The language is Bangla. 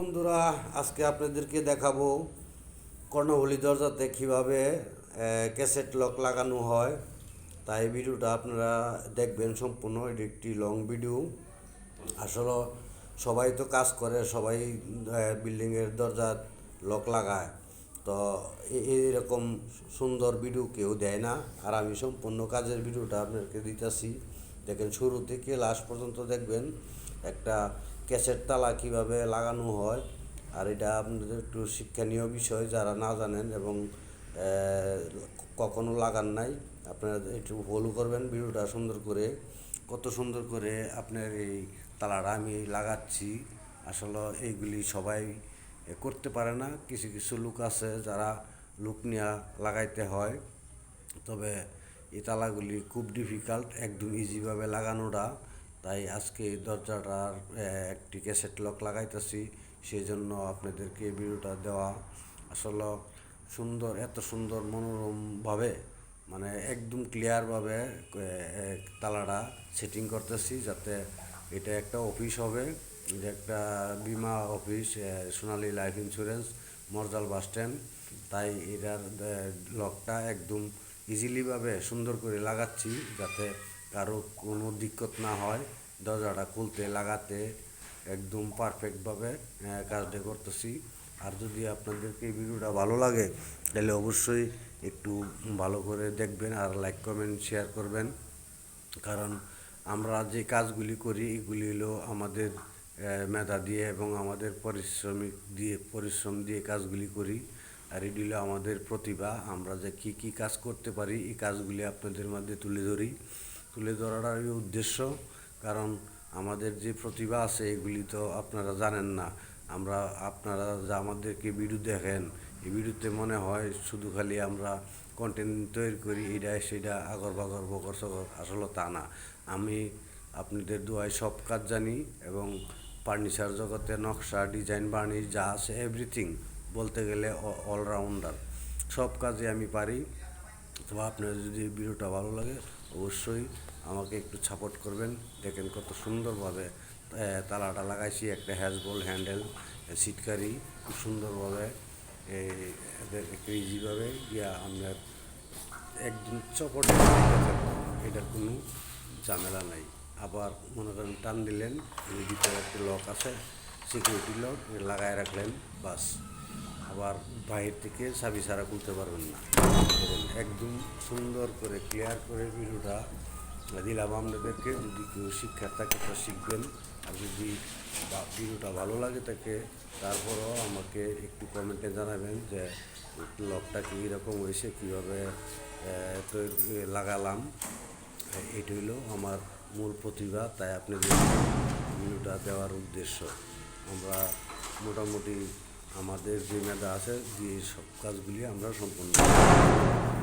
বন্ধুরা, আজকে আপনাদেরকে দেখাবো কর্ণফুলী দরজাতে কীভাবে ক্যাসেট লক লাগানো হয়। তাই ভিডিওটা আপনারা দেখবেন সম্পূর্ণ। এটি একটি লং ভিডিও। আসলে সবাই তো কাজ করে, সবাই বিল্ডিংয়ের দরজা লক লাগায়, তো এইরকম সুন্দর ভিডিও কেউ দেয় না। আর আমি সম্পূর্ণ কাজের ভিডিওটা আপনাদেরকে দিতেছি। দেখেন, শুরু থেকে লাস্ট পর্যন্ত দেখবেন একটা ক্যাসেট তালা কীভাবে লাগানো হয়। আর এটা আপনাদের একটু শিক্ষণীয় বিষয়, যারা না জানেন এবং কখনো লাগান নাই, আপনারা একটু ফলো করবেন ভিডিওটা সুন্দর করে। কত সুন্দর করে আপনার এই তালাটা আমি লাগাচ্ছি। আসলে এইগুলি সবাই করতে পারে না, কিছু কিছু লোক আছে যারা লোক নিয়ে লাগাইতে হয়। তবে এই তালাগুলি খুব ডিফিকাল্ট, একদম ইজিভাবে লাগানোটা। তাই আজকে এই দরজাটার একটি ক্যাসেট লক লাগাইতেছি, সেই জন্য আপনাদেরকে এই ভিডিওটা দেওয়া। আসলে সুন্দর, এত সুন্দর মনোরমভাবে, মানে একদম ক্লিয়ারভাবে তালাটা সেটিং করতেছি, যাতে এটা একটা অফিস হবে, যে একটা বিমা অফিস, সোনালী life insurance, Morjal bus stand. তাই এটার লকটা একদম ইজিলিভাবে সুন্দর করে লাগাচ্ছি, যাতে কারো কোনো দিক্কত না হয়। দরজাটা খুলতে লাগাতে একদম পারফেক্টভাবে কাজটা করতেছি। আর যদি আপনাদেরকে এই ভিডিওটা ভালো লাগে, তাহলে অবশ্যই একটু ভালো করে দেখবেন, আর লাইক কমেন্ট শেয়ার করবেন। কারণ আমরা যে কাজগুলি করি, এগুলি হলো আমাদের মেধা দিয়ে এবং আমাদের পরিশ্রম দিয়ে কাজগুলি করি। আর এটি হলো আমাদের প্রতিভা। আমরা যে কী কাজ করতে পারি, এই কাজগুলি আপনাদের মধ্যে তুলে ধরারই উদ্দেশ্য। কারণ আমাদের যে প্রতিভা আছে, এগুলি তো আপনারা জানেন না। আপনারা যা আমাদেরকে ভিডিও দেখেন, এই ভিডিওতে মনে হয় শুধু খালি আমরা কন্টেন্ট তৈরি করি, এটা সেটা আগর বাগর বকর সকর। আসলে তা না। আমি আপনাদের দোয়ায় সব কাজ জানি, এবং ফার্নিচার জগতে নকশা, ডিজাইন, বার্নিশ যা আছে এভরিথিং, বলতে গেলে অলরাউন্ডার, সব কাজে আমি পারি। তো আপনার যদি ভিডিওটা ভালো লাগে, অবশ্যই আমাকে একটু সাপোর্ট করবেন। দেখেন কত সুন্দরভাবে তালাটা লাগাইছি, একটা হ্যাজবল হ্যান্ডেল সিটকারি, খুব সুন্দরভাবে একটু ইজিভাবে গিয়া আপনার একদম চপটে এটার কোনো ঝামেলা নাই। আবার মনে করেন টান দিলেন, ভিতরে একটা লক আছে, সিকিউরিটি লক, লাগায় রাখলেন, বাস। আবার বাহির থেকে চাবি ছাড়া খুলতে পারবেন না। একদম সুন্দর করে ক্লিয়ার করে ভিডিওটা দিলাম আপনাদেরকে। যদি কেউ শিক্ষার থাকে তো শিখবেন। আর যদি ভিডিওটা ভালো লাগে থাকে, তারপরও আমাকে একটু কমেন্টে জানাবেন যে লকটা কীরকম হয়েছে, কীভাবে লাগালাম। এটা হলো আমার মূল প্রতিভা, তাই আপনাদের ভিডিওটা দেওয়ার উদ্দেশ্য। আমরা মোটামুটি আমাদের যে মেধা আছে দিয়ে সব কাজগুলি আমরা সম্পন্ন করি।